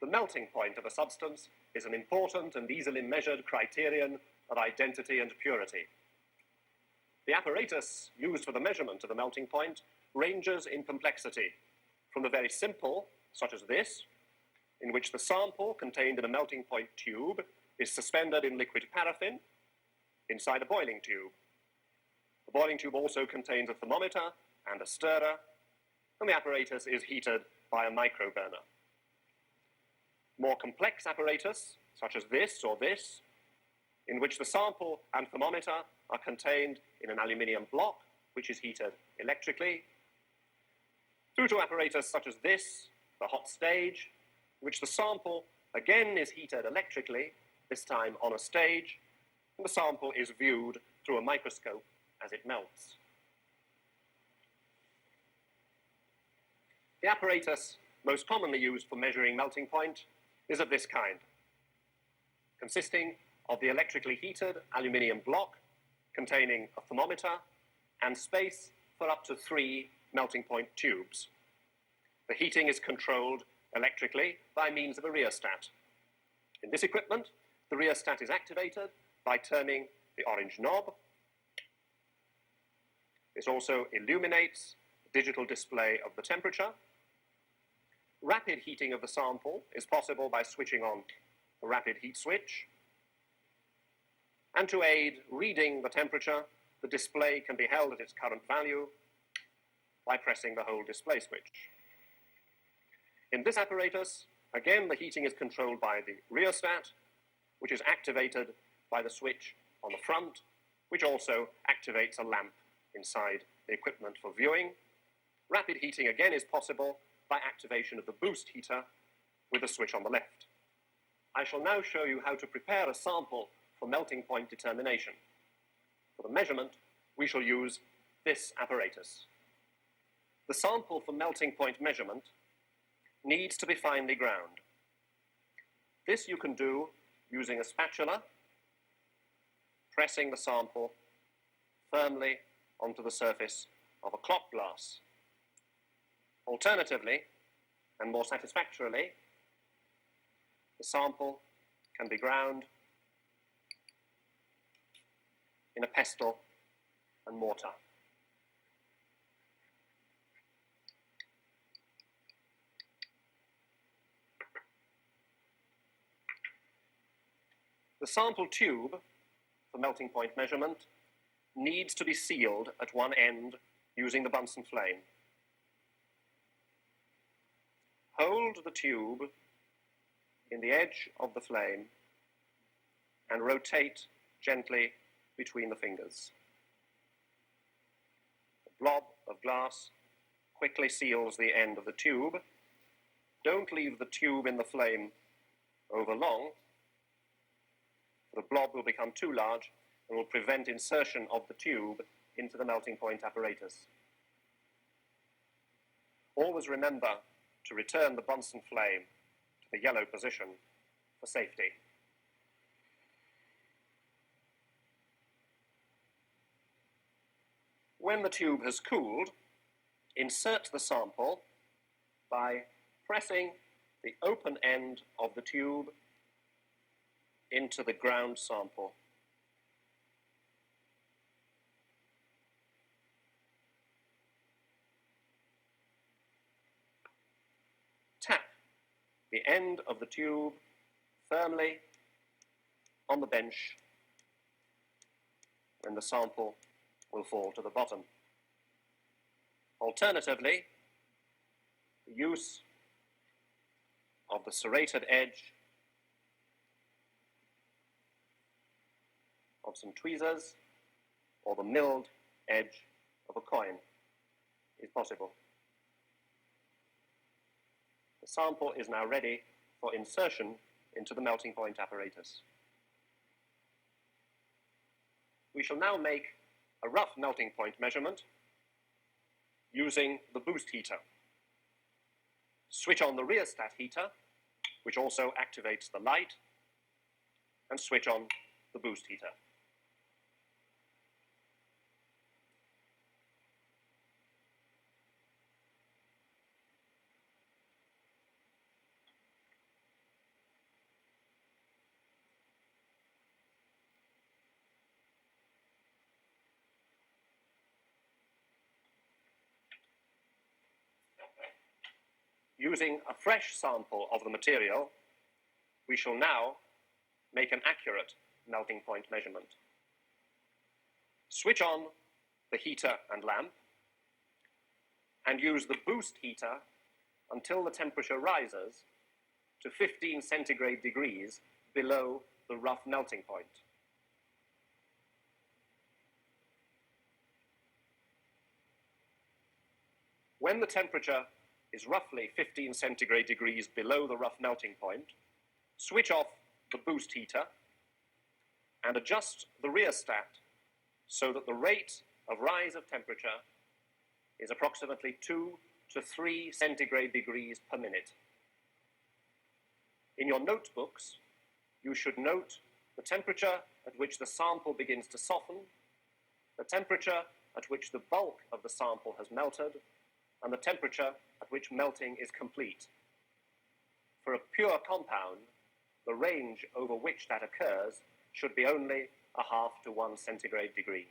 the melting point of a substance is an important and easily measured criterion of identity and purity. The apparatus used for the measurement of the melting point ranges in complexity from the very simple, such as this, in which the sample contained in a melting point tube is suspended in liquid paraffin inside a boiling tube. The boiling tube also contains a thermometer and a stirrer, and the apparatus is heated by a microburner. More complex apparatus, such as this or this, in which the sample and thermometer are contained in an aluminium block, which is heated electrically, through to apparatus such as this, the hot stage, in which the sample again is heated electrically, this time on a stage, and the sample is viewed through a microscope as it melts. The apparatus most commonly used for measuring melting point is of this kind, consisting of the electrically heated aluminium block containing a thermometer and space for up to 3 melting point tubes. The heating is controlled electrically by means of a rheostat. In this equipment, the rheostat is activated by turning the orange knob. This also illuminates the digital display of the temperature. Rapid heating of the sample is possible by switching on the rapid heat switch. And to aid reading the temperature, the display can be held at its current value by pressing the whole display switch. In this apparatus, again, the heating is controlled by the rheostat, which is activated by the switch on the front, which also activates a lamp inside the equipment for viewing. Rapid heating again is possible by activation of the boost heater with the switch on the left. I shall now show you how to prepare a sample for melting point determination. For the measurement, we shall use this apparatus. The sample for melting point measurement needs to be finely ground. This you can do using a spatula, pressing the sample firmly onto the surface of a clock glass. Alternatively, and more satisfactorily, the sample can be ground in a pestle and mortar. The sample tube for melting point measurement needs to be sealed at one end using the Bunsen flame. Hold the tube in the edge of the flame and rotate gently between the fingers. The blob of glass quickly seals the end of the tube. Don't leave the tube in the flame over long. The blob will become too large and will prevent insertion of the tube into the melting point apparatus. Always remember to return the Bunsen flame to the yellow position for safety. When the tube has cooled, insert the sample by pressing the open end of the tube into the ground sample. Tap the end of the tube firmly on the bench, and the sample will fall to the bottom. Alternatively, the use of the serrated edge of some tweezers or the milled edge of a coin is possible. The sample is now ready for insertion into the melting point apparatus. We shall now make a rough melting point measurement using the boost heater. Switch on the rheostat heater, which also activates the light, and switch on the boost heater. Using a fresh sample of the material, we shall now make an accurate melting point measurement. Switch on the heater and lamp and use the boost heater until the temperature rises to 15 centigrade degrees below the rough melting point. When the temperature is roughly 15 centigrade degrees below the rough melting point, switch off the boost heater and adjust the rheostat so that the rate of rise of temperature is approximately 2 to 3 centigrade degrees per minute. In your notebooks, you should note the temperature at which the sample begins to soften, the temperature at which the bulk of the sample has melted, and the temperature at which melting is complete. For a pure compound, the range over which that occurs should be only 0.5 to 1 centigrade degree.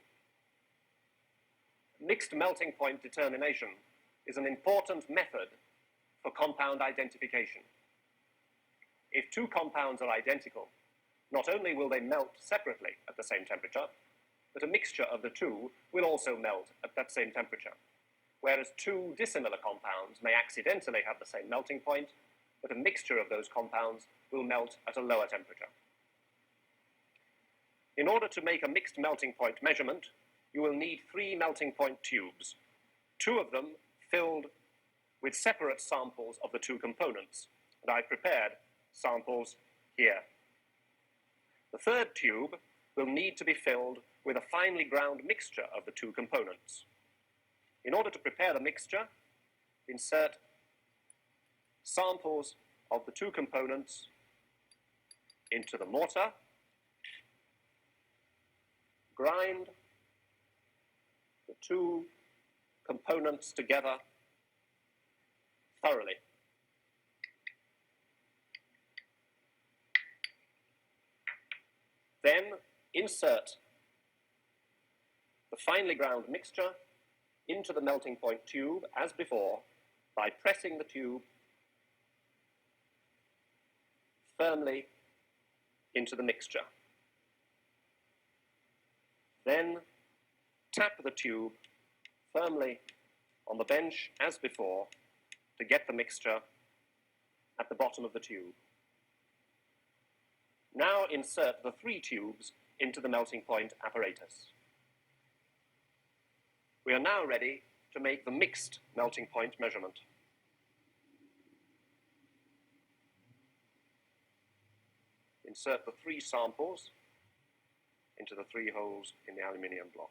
Mixed melting point determination is an important method for compound identification. If two compounds are identical, not only will they melt separately at the same temperature, but a mixture of the two will also melt at that same temperature, whereas two dissimilar compounds may accidentally have the same melting point, but a mixture of those compounds will melt at a lower temperature. In order to make a mixed melting point measurement, you will need 3 melting point tubes, 2 of them filled with separate samples of the two components, and I've prepared samples here. The third tube will need to be filled with a finely ground mixture of the two components. In order to prepare the mixture, insert samples of the two components into the mortar, grind the two components together thoroughly. Then insert the finely ground mixture into the melting point tube as before by pressing the tube firmly into the mixture. Then tap the tube firmly on the bench as before to get the mixture at the bottom of the tube. Now insert the 3 tubes into the melting point apparatus. We are now ready to make the mixed melting point measurement. Insert the 3 samples into the 3 holes in the aluminium block.